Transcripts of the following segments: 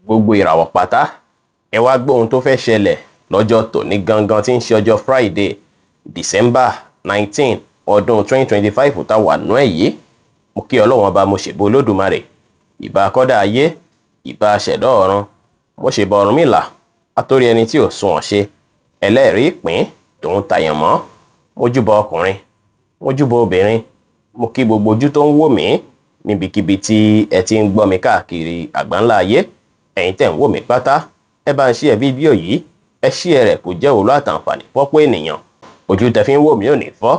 gbogbo ìràwọ̀ pátá ẹ wá gbọ́ ohun tó fẹ́ ṣẹlẹ̀ lọ́jọ́ tòní gangan tí ń ṣe ọjọ́ Friday December 19 ọdún 2025 tá wà nú ẹ̀ yìí. mo kí Ọlọ́run ọba mo ṣèbà Olódùmarè, ìbà akọ́dá ayé, ìbà aṣẹ̀dá ọ̀run, mo ṣèbà Ọ̀rúnmìlà atórí ẹni tí ò sunwọ̀n ṣe, ẹlẹ́rìí ìpín tòun tàyànmọ́, mójúbọ ọkùnrin mójúbọ obìnrin. mo kí gbogbo ojú tó ń wò mí níbikíbi tí ẹ ti ń gbọ́ mi káàkiri àgbáńlá ayé. ẹ̀yin tẹ̀ ń wò mí pátá, ẹ bá ń share fídíò yìí, ẹ share rẹ̀ kó jẹ́ òwúlò àtàǹfààní fọ́pọ̀ ènìyàn. ojú tẹ fi ń wò mí ò ní fọ́,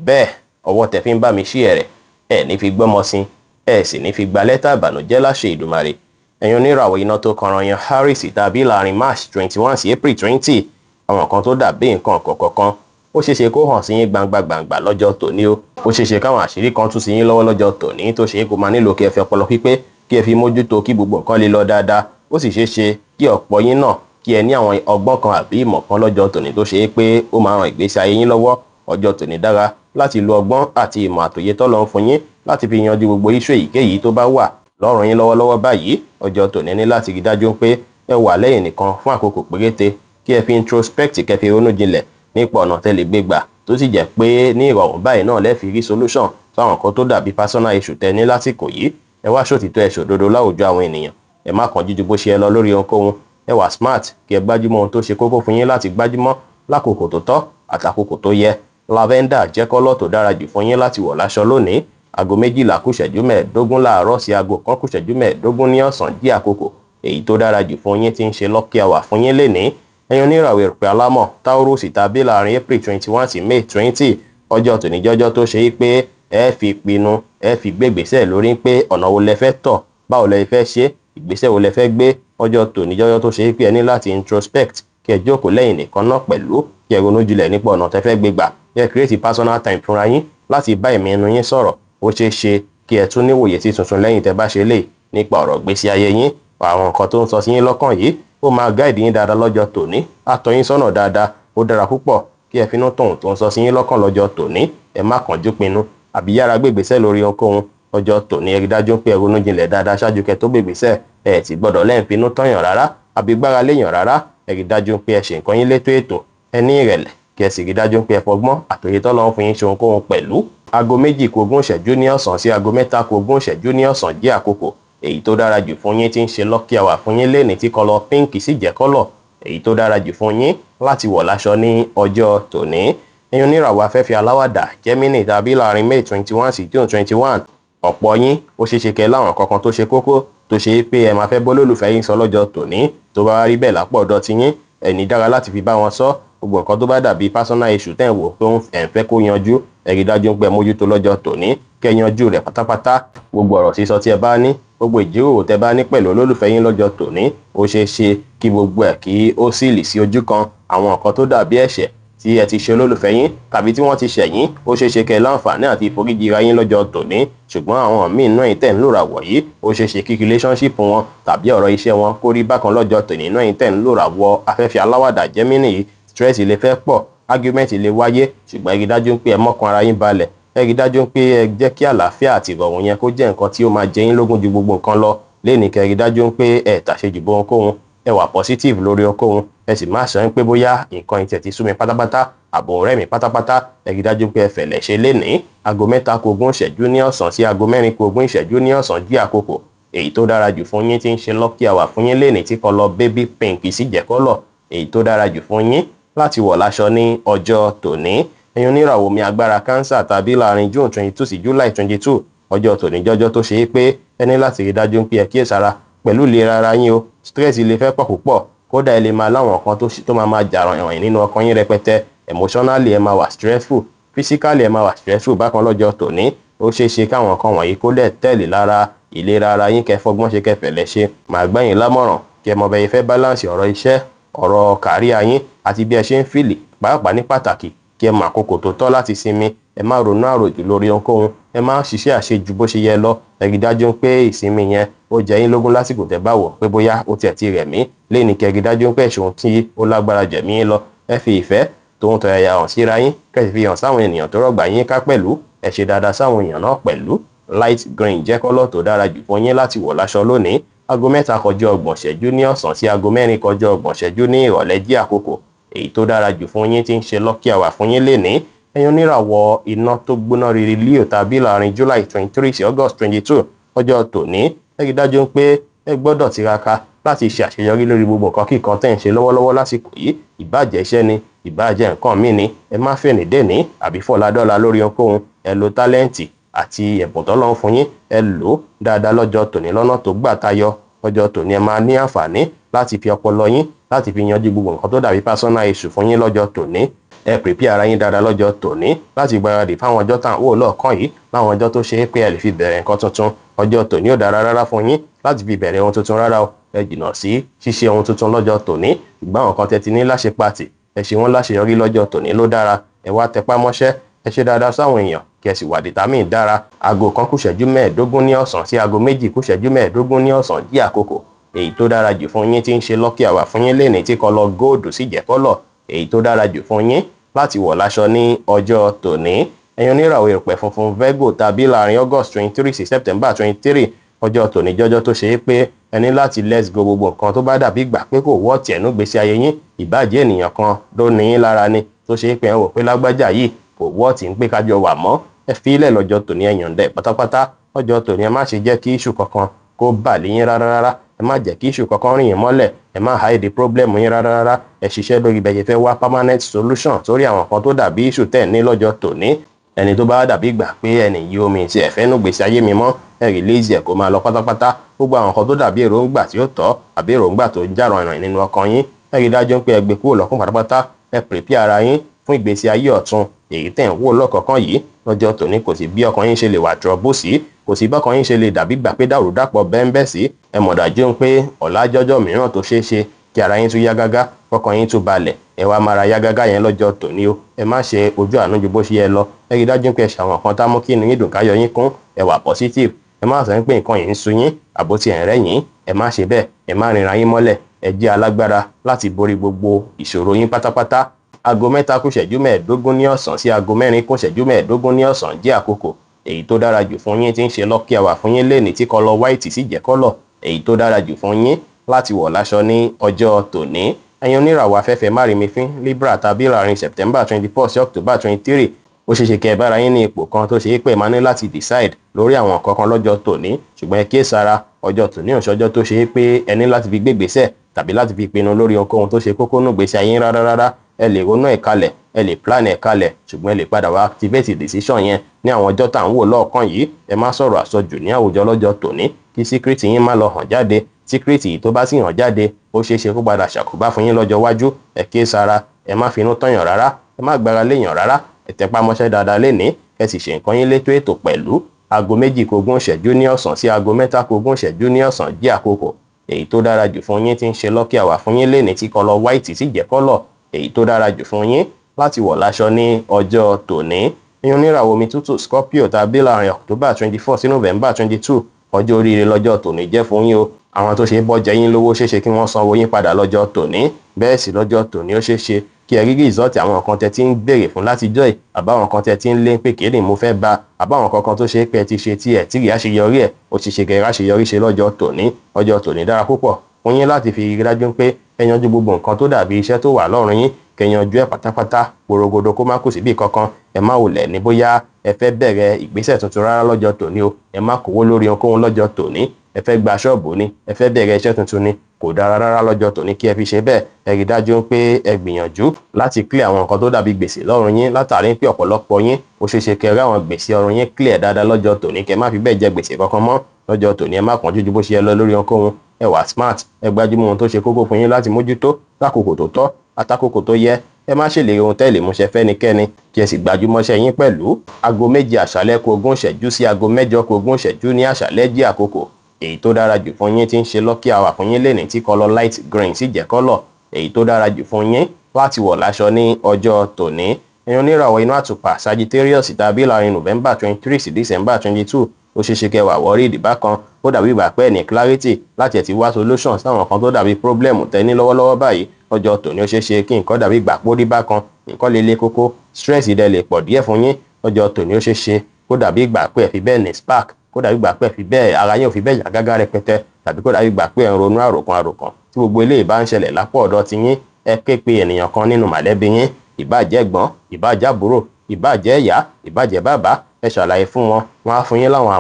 bẹ́ẹ̀ ọwọ́ tẹ fi ń bá mi share rẹ̀ ẹ ní fi gbọ́mọ sí, ẹ sì ní fi gba lẹ́tà ìbànújẹ́ láṣẹ Ìdùmarè. ẹ̀yin oníràwọ̀ iná tó kanran yan Aries tàbí láàrin March 21 sí April 20, àwọn kan tó dàbí nǹkan kọ̀ọ̀kan ó ṣeéṣe kó hàn sí yín gbangba lọ́jọ́ tòní o. ó ṣeéṣe káwọn àṣírí kan tú sí yín lọ́wọ́ lọ́jọ́ tòní tó ṣe é kó máa nílò kí ẹ fi ọpọlọ pípé kí ẹ fi mójútó kí gbogbo nǹkan lè lọ dáadáa. ó sì ṣeéṣe kí ọ̀pọ̀ yín náà kí ẹ ní àwọn ọgbọ́n kan àbí ìmọ̀ kan lọ́jọ́ tòní tó ṣe é pé ó máa ran ìgbésí ayé yín lọ́wọ́. ọjọ́ tòní dára láti lo ọgbọ́n àti ìmọ̀ àtòyé tọ́lọ́run fún yín láti fi yanjú gbogbo iṣu èyíkéyìí tó bá wà lọ́rùn yín lọ́wọ́lọ́wọ́ báyìí. ọjọ́ tòní ní láti rí dájú pé ẹ wà lẹ́yìn nìkan fún àkókò péréte kí ẹ fi introspect kẹ́ fi ronú jinlẹ̀ nípa ọ̀nà tẹ́lẹ̀ gbégbà tó sì jẹ́ pé ní ìrọ̀rùn báyìí náà lẹ́ẹ̀ fi rí solution fáwọn kan tó dàbí personal issue tẹ́ ní lásìkò yìí. ẹ wá ṣòtítọ́ ẹ ṣòdodo láwùjọ àwọn ènìyàn, ẹ má kánjú ju bó ṣe ẹ lọ lórí ohunkóhun. ẹ wà smart kí ẹ gbájúmọ́ ohun tó ṣe kókó fún yín láti gbájúmọ́ lákòókò tó tọ́ àtàkókò tó yẹ. lavender jẹ́ kọ́lọ̀ tó dára jù fún yín láti wọ̀ láṣọ lónìí. aago 12 kù ìṣẹ́jú 15 láàárọ̀ sí aago 1 kù ìṣẹ́jú 15 ní ọ̀sán jí àkókò èyí tó dára jù fún yín tí ń ṣe lucky hour fún yín lénìí. ẹ̀yin oníràwọ̀ èrùpẹ̀ alámọ̀ Taurus tàbí láàrin April 21 sí May 20, ọjọ́ tòní jọ́jọ́ tó ṣe é pé ẹ fi pinnu ẹ fi gbé ìgbésẹ̀ lórí pé ọ̀nà wo lẹ fẹ́ tọ̀, báwo lẹ fẹ́ ṣe, ìgbésẹ̀ wo lẹ fẹ́ gbé. ọjọ́ tòní jọ́jọ́ tó ṣe é pé ẹ ní láti introspect kí ẹ jókòó lẹ́yìn nìkan náà pẹ̀lú kí ẹ ronú jinlẹ̀ nípa ọ̀nà tẹ fẹ́ gbé gbà. kí ẹ create personal time fúnra yín láti bá ẹ̀mí ẹnu yín sọ̀rọ̀. ó ṣeé ṣe kí ẹ tún níwòye sí tuntun lẹ́yìn tẹ bá ṣe lè nípa ọ̀rọ̀ gbésí ayé yín. àwọn nǹkan tó ń sọ sí yín lọ́kàn yìí ó máa guide yín dáadáa lọ́jọ́ tòní, á tọ́ yín sọ́nà dáadáa. ó dára púpọ̀ kí ẹ finú tọ̀hún tó ń sọ sí yín lọ́kàn lọ́jọ́ tòní. ẹ má kánjú pinnu àbí yára gbé ìgbésẹ̀ lórí ohunkóhun. ọjọ́ tòní ẹ rí dájú pé ẹ ronú jinlẹ̀ dáadáa ṣáájú kẹ́ tó gbé ìgbésẹ̀. ẹ ti gbọ́dọ̀ lẹ́yìn finú tọ̀yàn rárá àbí gbára léyàn rárá. ẹ rí dájú pé ẹ ṣe nǹkan yín létò ètò, ẹ ní ìrẹ̀lẹ̀ kí ẹ sì rí dájú pé ẹ fọgbọ́n àtòyé tọ́lọ́run fún yín ṣe ohunkóhun pẹ̀lú. aago 2 kù 20 ìṣẹ́jú ní ọ̀sán sí aago 3 kù 20 ìṣẹ́jú ní ọ̀sán jẹ́ àkókò èyí tó dára jù fún yín tí ń ṣe lucky hour fún yín lénìí tí kọ́lọ̀ pink sì jẹ́ kọ́lọ̀ èyí tó dára jù fún yín láti wọ̀ láṣọ ní ọjọ́ tòní. ẹ̀yin oníràwọ̀ afẹ́fẹ́ aláwàdà Gemini tàbí láàrin May 21 sí June 21, ọ̀pọ̀ yín ó ṣeéṣe kẹ́ láwọn kankan tó ṣe kókó tó ṣe é pé ẹ máa fẹ́ bọ́ lólùfẹ́ yín sọ lọ́jọ́ tòní. tó bá rí bẹ́ẹ̀ lápò ọ̀dọ̀ ti yín, ẹni dára láti fi bá wọn sọ. gbogbo nǹkan tó bá dàbí personal issue tẹ́ ń wò pé ẹ̀ ń fẹ́ kó yanjú, ẹ rí dájú pé mójútó lọ́jọ́ tòní kẹ́ yanjú rẹ̀ pátápátá. gbogbo ọ̀rọ̀ sísọ tí ẹ bá ní, gbogbo ìjíròrò tẹ́ bá ní pẹ̀lú olólùfẹ́ yín lọ́jọ́ tòní, ó ṣeé ṣe kí gbogbo ẹ̀ kí ó sì lì sí ojú kan. àwọn nǹkan tó dàbí ẹ̀ṣẹ̀ tí ẹ ti ṣe olólùfẹ́ yín tàbí tí wọ́n ti ṣẹ̀ yín, ó ṣeé ṣe kẹ́ láǹfààní àti ìforíjìra yín lọ́jọ́ tòní. ṣùgbọ́n àwọn míì náà yìí tẹ̀ ń lòràwọ̀ yìí, ó ṣeé ṣe kí relationship wọn tàbí ọ̀rọ̀ iṣẹ́ wọn kó rí bákan lọ́jọ́ tòní. náà yìí tẹ̀ ń lòràwọ̀ afẹ́fẹ́ aláwàdà Gemini yìí, stress lè fẹ́ pọ̀, argument lè wáyé, ṣùgbọ́n ẹ rí dájú pé ẹ mọ́kàn ara yín balẹ̀. ẹ rí dájú pé ẹ jẹ́ kí àlàáfíà àti ìrọ̀rùn yẹn kó jẹ́ nǹkan tí ó máa jẹ yín lógún ju gbogbo nǹkan lọ. lénìí kẹ́ rí dájú pé ẹ tàṣejù bọ ohunkóhun, ẹ wà positive lórí ohunkóhun. ẹ sì má sọ pé bóyá nǹkan ìtẹ̀ ti sú mi pátápátá àbò ọ̀rẹ́ mi pátápátá. ẹ rí dájú pé ẹ fẹ̀lẹ̀ ṣe lénìí. aago 3 kù 20 ìṣẹ́jú ní ọ̀sán sí aago 4 kù 20 ìṣẹ́jú ní ọ̀sán jí àkókò èyí tó dára jù fún yín tí ń ṣe lucky hour fún yín lénìí tí kọ́lọ̀ baby pink sì jẹ́ kọ́lọ̀ èyí tó dára jù fún yín láti wọ̀ láṣọ ní ọjọ́ tòní. ẹ̀yin oníràwọ̀ mi agbára Cancer tàbí láàrin June 22 sí July 22, ọjọ́ tòní jọ́jọ́ tó ṣe é pé ẹ ní láti rí dájú pé ẹ kíyèsára pẹ̀lú ìlera ara yín o. stress lè fẹ́ pọ̀ púpọ̀, kódà ẹ lè máa láwọn nǹkan tó máa jà ràn nínú ọkàn yín rẹpẹtẹ. emotionally ẹ máa wà stressful, physically ẹ máa wà stressful bákan lọ́jọ́ tòní. ó ṣeé ṣe káwọn nǹkan wọ̀nyí kó dẹ̀ tẹ̀lé lára ìlera ara yín kẹ́ fọgbọ́n ṣe kẹ́ fẹ̀lẹ̀ ṣe. màá gbà yín lámọ̀ràn kí ẹ mọ bẹ́ẹ̀ fẹ́ balance ọ̀rọ̀ iṣẹ́, ọ̀rọ̀ kàríà yín àti bí ẹ ṣe ń fìlì pàápàá ní pàtàkì kí ẹ mọ àkókò tó tọ́ láti sinmi. ẹ má ronú àròjù lórí ohunkóhun, ẹ má ṣiṣẹ́ àṣejù bó ṣe yẹ lọ. ẹ rí dájú pé ìsinmi yẹn ó jẹ yín lógún lásìkò tẹ́ bá wò pé bóyá ó tiẹ̀ ti rẹ̀ mí. lénìí kẹ́ rí dájú pé ẹ̀ṣùn tí ó lágbára jẹ̀mí yín lọ. ẹ fi ìfẹ́ tòun tọ̀yàyà hàn síra yín, kẹ́ sì fi hàn sáwọn ènìyàn tó rọ̀gbà yín ká pẹ̀lú. ẹ ṣe dáadáa sáwọn èèyàn náà pẹ̀lú. light green jẹ́ kọ́lọ̀ tó dára jù fún yín láti wọ̀ láṣọ lónìí. aago 3:30 ní ọ̀sán sí aago 4:30 ní ìrọ̀lẹ́ jẹ́ àkókò èyí tó dára jù fún yín tí ń ṣe lucky hour fún yín lénìí. ẹ̀yin oníràwọ̀ iná tó gbóná riri Leo tàbí láàrin July 23 sí August 22 ọjọ́ tòní ẹ rí dájú pé ẹ gbọ́dọ̀ tiraka láti ṣe àṣeyọrí lórí gbogbo nǹkan kíkan tẹ́ ń ṣe lọ́wọ́lọ́wọ́ lásìkò yìí. ìbájẹ́ iṣẹ́ ni ìbájẹ́ nǹkan míì ni ẹ má fèní dèní àbí fọ̀ládọ́la lórí ohunkóhun. ẹ lo tálẹ́ǹtì àti ẹ̀bùn tọ́lọ́run fún yín ẹ lò ó dáadáa lọ́jọ́ tòní lọ́nà tó gbà tayọ. ọjọ́ tòní ẹ máa ní àǹfààní láti fi ọpọlọ yín láti fi yanjú gbogbo nǹkan tó dàbí personal issue fún yín lọ́jọ́ tòní. ẹ prepare ara yín dáadáa lọ́jọ́ tòní láti gbáradì fáwọn ọjọ́ tàn wò lọ́ọ̀kan yìí láwọn ọjọ́ tó ṣe é pé ẹ lè fi bẹ̀rẹ̀ nǹkan tuntun. ọjọ́ tòní ò dára rárá fún yín láti fi bẹ̀rẹ̀ ohun tuntun rárá o. ẹ jìnnà sí ṣíṣe ohun tuntun lọ́jọ́ tòní. ṣùgbọ́n àwọn kan tẹ́ ti ní láṣepatì ẹ ṣe wọ́n láṣeyọrí lọ́jọ́ tòní ló dára. ẹ wá tẹpá mọ́ṣẹ́ ẹ ṣe dáadáa sáwọn èèyàn kí ẹ sì wà determine dára. aago 1:15 ní ọ̀sán sí aago 2:15 ní ọ̀sán jí àkókò èyí tó dára jù fún yín tí ń ṣe lucky hour fún yín lénìí tí kọlọ góòdù sì jẹ́ kọ́lọ̀ èyí tó dára jù fún yín láti wọ̀ láṣọ ní ọjọ́ tòní. ẹ̀yin oníràwọ̀ erùpẹ̀ funfun Virgo tàbí láàrin August 23 sí September 23 ọjọ́ tòní jọjọ́ tó ṣe é pé ẹ ní láti let's go gbogbo nǹkan tó bá dàbí gbà pé kò wọ́ tiẹ̀ nú gbèsè ayé yín. ìbàjẹ́ ènìyàn kan ló ní yín lára ni tó ṣe é pé ẹ wò pé lágbájá yìí kò wọ́ tí ń pé kájọ wà mọ́. ẹ fi ilẹ̀ lọ́jọ́ tòní ẹ yọ̀ǹda pátápátá. ọjọ́ tòní ẹ má ṣe jẹ́ kí issue kankan kó bà lé yín rárá. ẹ má jẹ́ kí issue kankan rìn yín mọ́lẹ̀. ẹ má hide problem yín rárá. ẹ ṣiṣẹ́ lórí bẹ́ẹ̀ fẹ́ wá permanent solution sórí àwọn kan tó dàbí issue tẹ̀ ní lọ́jọ́ tòní. ẹni tó bá dàbí gbà pé ẹni yìí omi ti ẹ̀fẹ́ nú gbèsè ayé mi mọ́ ẹ release ẹ̀ kó máa lọ pátápátá. gbogbo àwọn kan tó dàbí èròǹgbà tí ó tọ́ àbí èròǹgbà tó ń jàrọ̀ ìrìn nínú ọkàn yín ẹ rí dájú pé ẹ gbé kúrò lọ́kàn pátápátá. ẹ prepare ara yín fún ìgbésí ayé ọ̀tun èyí tẹ̀ ń wò lọ́kọ̀ọ̀kan yìí lọ́jọ́ tòní. kò sí bí ọkàn yín ṣe lè wà trouble sí kò sí bọ́kàn yín ṣe lè dàbí gbà pé dàrúdàpọ̀ bẹ́ẹ̀ sí. ẹ mọ̀ dájú pé ọ̀la jọjọ́ mìíràn tó ṣeé ṣe kí ara yín tún yá gágá kọ́kàn yín tún balẹ̀ ẹ wá máa ra yá gágá yẹn lọ́jọ́ tòní o. ẹ má ṣe ojú àánú ju bó ṣe yẹ lọ. ẹ rí dájú pé ẹ ṣàwọn kan tá mú kí inú yín dùn káyọ̀ yín kún ẹ wà positive. ẹ má sọ pé nǹkan yìí ń sun yín àbó ti ẹ̀ rẹ́ yín. ẹ má ṣe bẹ́ẹ̀ ẹ má rinra yín mọ́lẹ̀. ẹ jẹ́ alágbára láti borí gbogbo ìṣòro yín pátápátá. aago 3:15 ní ọ̀sán sí aago 4:15 ní ọ̀sán jẹ́ àkókò èyí tó dára jù fún yín tí ń ṣe lucky hour fún yín lénìí tí kọlọ white sì jẹ́ kọ́lọ̀ èyí tó dára jù fún yín láti wọ̀ láṣọ ní ọjọ́ tòní. ẹ̀yin oníràwọ̀ afẹ́fẹ́ márìmífín Libra tàbí láàrin September 24 sí October 23 ó ṣeéṣe kẹ́ ẹ bára yín ní ipò kan tó ṣe é pé máa ní láti decide lórí àwọn nǹkan kan lọ́jọ́ tòní. ṣùgbọ́n ẹ kíyèsára ọjọ́ tòní òṣọjọ́ tó ṣe é pé ẹ ní láti fi gbé ìgbésẹ̀ tàbí láti fi pinnu lórí ohunkóhun tó ṣe kókó nù gbèsè ayé rárá. ẹ lè ronú ẹ̀ kalẹ̀ ẹ lè plan ẹ̀ kalẹ̀ ṣùgbọ́n ẹ lè padà wá activate decision yẹn ní àwọn ọjọ́ tá à ń wò lọ́ọ̀kan yìí. ẹ má sọ̀rọ̀ àsọjù ní àwùjọ lọ́jọ́ tòní kí secret yín má lọ hàn jáde. secret yìí tó bá sì hàn jáde ó ṣeé ṣe kó padà ṣàkóbá fún yín lọ́jọ́ iwájú. ẹ kíyèsára ẹ má finú tọ̀yàn rárá ẹ má gbára léèyàn rárá. ẹ tẹpá mọ́ṣẹ́ dáadáa lénìí ẹ sì ṣe nǹkan yín létò ètò pẹ̀lú. aago 2:20 ní ọ̀sán sí aago 3:20 ní ọ̀sán jẹ́ àkókò èyí tó dára jù fún yín tí ń ṣe lucky hour fún yín lénìí tí kọlọ white sì jẹ́ kọ́lọ̀ èyí tó dára jù fún yín láti wọ̀ láṣọ ní ọjọ́ tòní. ẹ̀yin oníràwọ̀ omi tútù Scorpio tàbí láàrin October 24 sí November 22 ọjọ́ oríire lọ́jọ́ tòní jẹ́ fún yín o. àwọn tó ṣe bọ́jẹ yín lówó ṣeéṣe kí wọ́n sanwó yín padà lọ́jọ́ tòní. bẹ́ẹ̀ sì lọ́jọ́ tòní ó ṣeéṣe kí ẹ rí rìsọ́ọ̀tì àwọn nǹkan tẹ́ ti ń béèrè fún látijọ́ ẹ̀ àbáwọn nǹkan tẹ́ ti ń lé pé kéde mo fẹ́ bá àbáwọn kankan tó ṣe é pé ẹ ti ṣe tí ẹ tí rí àṣeyọrí ẹ̀ ó ti ṣe kẹrẹ àṣeyọrí ṣe lọ́jọ́ tòní. ọjọ́ tòní dára púpọ̀ fún yín láti fi rí dájú pé ẹ yanjú gbogbo nǹkan tó dàbí iṣẹ́ tó wà lọ́rùn yín kẹyanjú ẹ pátápátá porogodo kó má kù síbì kankan. ẹ má wulẹ̀ ní bóyá ẹ fẹ́ bẹ̀rẹ̀ ìgbésẹ̀ tuntun rárá lọ́jọ́ tòní o. ẹ má kówó lórí ohunkóhun lọ́jọ́ tòní. ẹ fẹ́ gba ṣọ́ọ̀bù ni ẹ fẹ́ bẹ̀rẹ̀ iṣẹ́ tuntun ni kò dára rárá lọ́jọ́ tòní kí ẹ fi ṣe bẹ́ẹ̀. ẹ rí dájú pé ẹ gbìyànjú láti clear àwọn nǹkan tó dàbí gbèsè lọ́rùn yín látàrí pé ọ̀pọ̀lọpọ̀ yín ó ṣeéṣe kẹ́ rí àwọn gbèsè ọrùn yín clear dáadáa lọ́jọ́ tòní kẹ́ má fi bẹ́ẹ̀ jẹ gbèsè kankan mọ́ lọ́jọ́ tòní. ẹ má kánjú ju bó ṣe yẹ lọ lórí ohunkóhun. ẹ wà smart ẹ gbájúmọ́ ohun tó ṣe kókó fún yín láti mójútó lákòókò tó tọ́ àtàkókò tó yẹ. ẹ má ṣèlérí ohun tẹ́lẹ̀ múṣẹ fẹ́nikẹ́ni kí ẹ sì gbájúmọ́ṣẹ́ yín pẹ̀lú. aago 2 àṣálẹ́ kù 20 ìṣẹ́jú sí aago 8 kù 20 ìṣẹ́jú ní àṣálẹ́ jẹ́ àkókò èyí tó dára jù fún yín tí ń ṣe lucky hour fún yín lénìí tí kọlọ light green sì jẹ́ kọ́lọ̀ èyí tó dára jù fún yín láti wọ̀ láṣọ ní ọjọ́ tòní. ẹ̀yin oníràwọ̀ inú àtùpà Sagittarius tàbí láàrin November 23 sí December 22 ó ṣeéṣe kẹ́ wà worried bákan ó dàbí ìgbà pé ní clarity láti ẹ̀ ti wá solution sáwọn kan tó dàbí problem tẹ́ ní lọ́wọ́lọ́wọ́ báyìí ọjọ́ tòní ó ṣeéṣe kí nǹkan dàbí ìgbà pórí bákan nǹkan lè le kókó stress dẹ̀ lè pọ̀ díẹ̀ fún yín ọjọ́ tòní ó ṣeéṣe kó dàbí ìgbà pé ẹ fi bẹ́ẹ̀ ní spark kó dàbí ìgbà pé ẹ fi bẹ́ẹ̀ ara yín ò fi bẹ́ẹ̀ yà gágá rẹpẹtẹ tàbí kó dàbí gbà pé ẹ̀ ń ronú àròkàn tí gbogbo eléyìí bá ń ṣẹlẹ̀ lápò ọ̀dọ̀ ti yín, ẹ ké pe ènìyàn kan nínú mọ̀lẹ́bí yín, ìbájẹ́ ẹ̀gbọ́n, ìbájẹ́ àbúrò, ìbájẹ́ ìyá, ìbájẹ́ bàbá, ẹ ṣàlàyé fún wọn, wọ́n á fún yín láwọn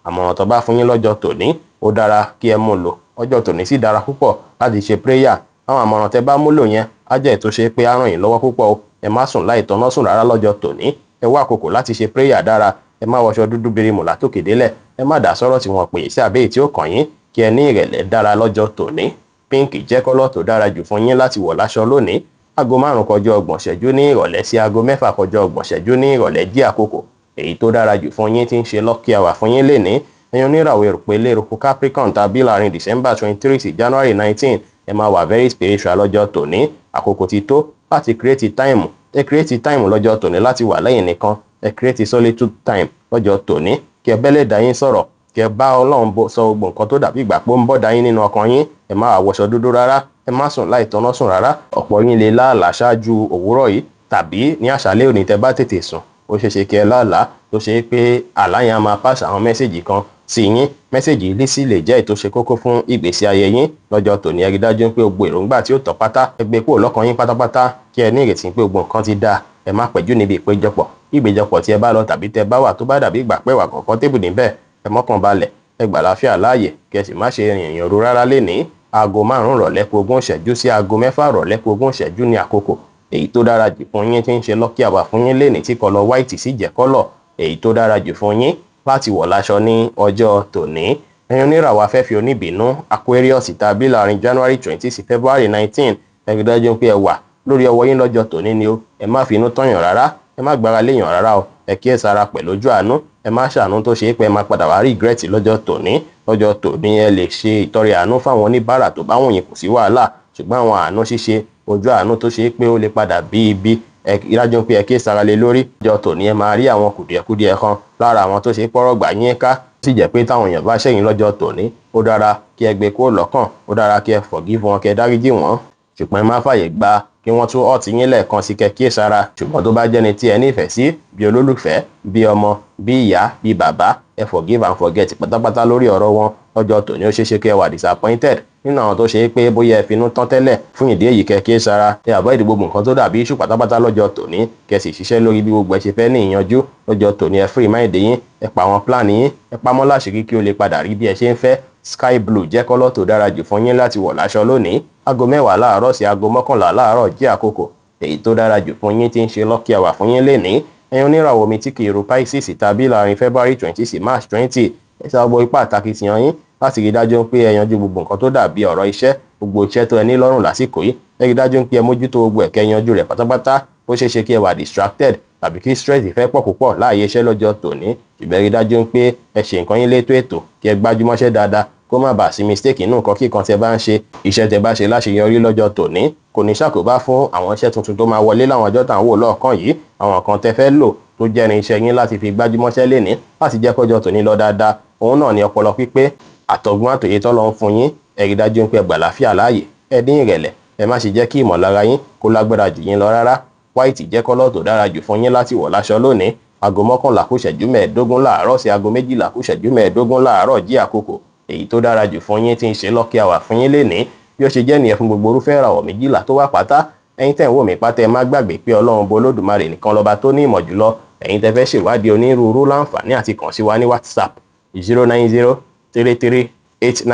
àmọ̀ràn tó bá fún yín lọ́jọ́ tòní ó dára kí ẹ mú lò. Ọjọ́ tòní sì dára púpọ̀ láti ṣe prayer. Àwọn àmọ̀ràn tẹ́ bá múlò yẹn á jẹ́ ètò ṣe pé á ràn yín lọ́wọ́ púpọ̀ o. Ẹ má sùn láì tọ́nà sùn rárá lọ́jọ́ tòní. Ẹ wá àkókò láti ṣe prayer dára. Ẹ má wọṣọ dúdú birimù látòkè délẹ̀. Ẹ má dá sọ́rọ̀ tí wọ́n pè é sí àbẹ́yìí tí ó kàn yín. Kí ẹ ní ìrẹ̀lẹ̀ dára lọ́jọ́ tòní. Pink jẹ́ kọ́lọ̀ tó dára jù fún yín láti wọ̀ láṣọ lónìí. Aago 5 kọjá 30 ṣẹ́jú ní ìrọ̀lẹ́ sí aago 6 kọjá 30 ṣẹ́jú ní ìrọ̀lẹ́ jí àkókò èyí tó dára jù fún yín tí ń ṣe lucky hour fún yín lénìí. Ẹ̀yin oníràwọ̀ èròpélé eruku Capricorn tàbí láàrin December 23 sí January 19 ẹ máa wà very spiritual lọ́jọ́ tòní. Àkókò ti tó láti create time. Ẹ create time lọ́jọ́ tòní láti wà lẹ́yìn nìkan. Ẹ create solitude time lọ́jọ́ tòní. Kí ẹ bẹ́lẹ̀ dá yín sọ̀rọ̀. Kí ẹ bá Ọlọ́run sọ gbogbo nǹkan tó dàbí ìgbà pé ó ń bọ́ dá yín nínú ọkàn yín. Ẹ má wá wọṣọ dúdú rárá. Ẹ má sùn láì tọ́nà sùn rárá. Ọ̀pọ̀ yín lè láàlá ṣáájú òwúrọ̀ yìí tàbí ní àṣálẹ́ òní tẹ́ bá tètè sùn. Ó ṣeéṣe kí ẹ láàlá tó ṣe pé àlá yẹn á máa pass àwọn mẹ́sẹ̀gì kan sí yín. Mẹ́sẹ̀gì ilé sì lè jẹ́ ètò ṣe kókó fún ìgbésí ayé yín lọ́jọ́ tòní. Ẹ rí dájú pé gbogbo èròǹgbà tí ó tọ́ pátá ẹ gbé kúrò lọ́kàn yín pátápátá kí ẹ ní ìrètí pé gbogbo nǹkan ti dáa. Ẹ má pẹ́jú níbi ìpéjọpọ̀. Ìgbéjọpọ̀ tí ẹ bá lọ tàbí tẹ bá wà tó bá dàbí ìgbà pé wà comfortable níbẹ̀, ẹ mọ́kàn balẹ̀. Ẹ gbà láfíà láàyè kí ẹ sì má ṣe rìnrìn òru rárá lénìí. Aago 5 ìrọ̀lẹ́ kù 20 ṣẹ́jú sí aago 6 ìrọ̀lẹ́ kù 20 ṣẹ́jú ní àkókò èyí tó dára jù fún yín tí ń ṣe lucky hour fún yín lénìí tí kọ́lọ̀ white sì jẹ́ kọ́lọ̀ èyí tó dára jù fún yín láti wọ̀ láṣọ ní ọjọ́ tòní. Ẹ̀yin oníràwọ̀ afẹ́fẹ́ oníbínú Aquarius tàbí láàrin January 20 sí February 19 ẹ rí dájú pé ẹ wà lórí ọwọ́ yín lọ́jọ́ tòní ni o. Ẹ má finú tọ́yàn rárá. Ẹ má gbára léèyàn rárá o. Ẹ kíyèsára pẹ̀lú ojú àánú. Ẹ má ṣàánú tó ṣe é pé ẹ máa padà wá regret lọ́jọ́ tòní. Lọ́jọ́ tòní ẹ lè ṣe ìtọrẹ àánú fáwọn oníbàárà tó bá wùn yín kò sí wàhálà. Ṣùgbọ́n àwọn àánú ṣíṣe ojú àánú tó ṣe é pé ó lè padà bí ibi ẹ dájú pé ẹ kíyèsára lé lórí. Lọ́jọ́ tòní ẹ máa rí àwọn kùdìẹ̀kudiẹ kan lára àwọn tó ṣe é pọ́rọ̀ gbà yín ká. Sì jẹ́ pé táwọn èèyàn bá ṣẹ̀yìn lọ́jọ́ tòní ó dára kí ẹ gbé kúrò lọ́kàn. Ó dára kí ẹ forgive wọn kí ẹ dáríjì wọ́n. Ṣùgbọ́n ẹ má fàyè gba kí wọ́n tún ọ̀tí yín lẹ́ẹ̀kan sí kẹ́ kíyèsára. Ṣùgbọ́n tó bá jẹ́ni tí ẹ nífẹ̀ẹ́ sí bí olólùfẹ́ bí ọmọ bí ìyá bí bàbá ẹ forgive and forget pátápátá lórí ọ̀rọ̀ wọn. Lọ́jọ́ tòní ó ṣeéṣe kí ẹ wà disappointed nínú àwọn tó ṣe é pé bóyá ẹ finú tán tẹ́lẹ̀. Fún ìdí èyí kẹ́ kíyèsára. Ẹ avoid gbogbo nǹkan tó dàbí issue pátápátá lọ́jọ́ tòní. Kẹ́ sì ṣiṣẹ́ lórí bí gbogbo ẹ ṣe fẹ́ ní ìyanjú. Lọ́jọ́ tòní ẹ free mind yín. Ẹ pa àwọn plan yín. Ẹ pamọ́ láṣìírí kí ó lè padà rí bí ẹ ṣe ń fẹ́. Sky blue jẹ́ kọ́lọ̀ tó dára jù fún yín láti wọ̀ láṣọ lónìí. Aago 10 láàárọ̀ sí aago 11 láàárọ̀ jí àkókò èyí tó dára jù fún yín tí ń ṣe lucky hour fún yín lénìí. Ẹ̀yin oníràwọ̀ omi tí kì í ru Pisces tàbí láàrin February 20 sí March 20 ẹ sá gbogbo ipá àtakitiyan yín láti rí dájú pé ẹ yanjú gbogbo nǹkan tó dàbí ọ̀rọ̀ iṣẹ́ gbogbo iṣẹ́ tó ẹ ní lọ́rùn lásìkò yìí. Ẹ rí dájú pé ẹ mójútó gbogbo ẹ̀kẹ́ yanjú rẹ̀ pátápátá. Ó ṣeéṣe kí ẹ wà distracted tàbí kí stress ìfẹ́ pọ̀ púpọ̀ láàyè iṣẹ́ lọ́jọ́ tòní. Ṣùgbọ́n ẹ rí dájú pé ẹ ṣe nǹkan yín létò ètò kí ẹ gbájúmọ́ṣẹ́ dáadáa kó má bàa sí mistake inú nǹkan kíkan tẹ bá ń ṣe. Iṣẹ́ tẹ bá ṣe láṣeyọrí lọ́jọ́ tòní kò ní ṣàkóbá fún àwọn iṣẹ́ tuntun tó máa wọlé láwọn ọjọ́ tá à ń wò lọ́ọ̀kan yìí. Àwọn kan tẹ fẹ́ lò tó jẹ́ irinṣẹ́ yín láti fi gbájúmọ́ṣẹ́ lénìí láti jẹ́ kọ́jọ́ tòní lọ dáadáa. Òun náà ni ọpọlọ pípé àtọ̀gbọ́n àtòyé tọ́lọ́ ń fún yín. Ẹ rí dájú pé ẹ gbà láfíà láàyè. Ẹ ní ìrẹ̀lẹ̀. Ẹ má ṣe jẹ́ kí ìmọ̀lára yín kó lágbára jù yín lọ rárá. White jẹ́ kọ́lọ̀ tó dára jù fún yín láti wọ̀ láṣọ lónìí. Aago 11 kù ìṣẹ́jú 15 láàárọ̀ sí aago 12 kù ìṣẹ́jú 15 láàárọ̀ jí àkókò èyí tó dára jù fún yín tí ń ṣe lucky hour fún yín lénìí. Bí ó ṣe jẹ́ nìyẹn fún gbogbo irúfẹ́ ìràwọ̀ 12 tó wà pátá. Ẹ̀yin tẹ́ ń wò mí pátá ẹ má gbàgbé pé Ọlọ́run bo Olódùmarè nìkan lọ́ba tó ní ìmọ̀ jùlọ. Ẹ̀yin tẹ́ fẹ́ ṣèwádìí onírúurú láǹfààní àti kàn sí wa ní WhatsApp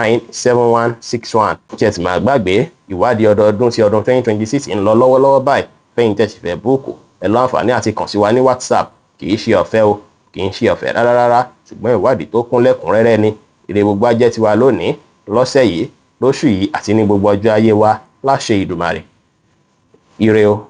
09033897161. Ṣé ẹ ti máa gbàgbé ìwádìí ọdọọdún ti ọdún 2026 ń lọ lọ́wọ́lọ́wọ́ báyìí. Fẹ́yìn tẹ́ sì fẹ́ búùkù ẹ láǹfààní àti kàn sí wa ní WhatsApp. Kì í ṣe ọ̀fẹ́ o, kì í ṣe ọ̀fẹ́ rárá. Ṣùgbọ́n ìwádìí tó kún lẹ́kùnrẹ́rẹ́ ni. Ire gbogbo á jẹ́ tiwa lónìí, lọ́sẹ̀ yìí, lóṣù yìí àti ní gbogbo ọjọ́ ayé wa láṣẹ Ìdùmarè. Ire o.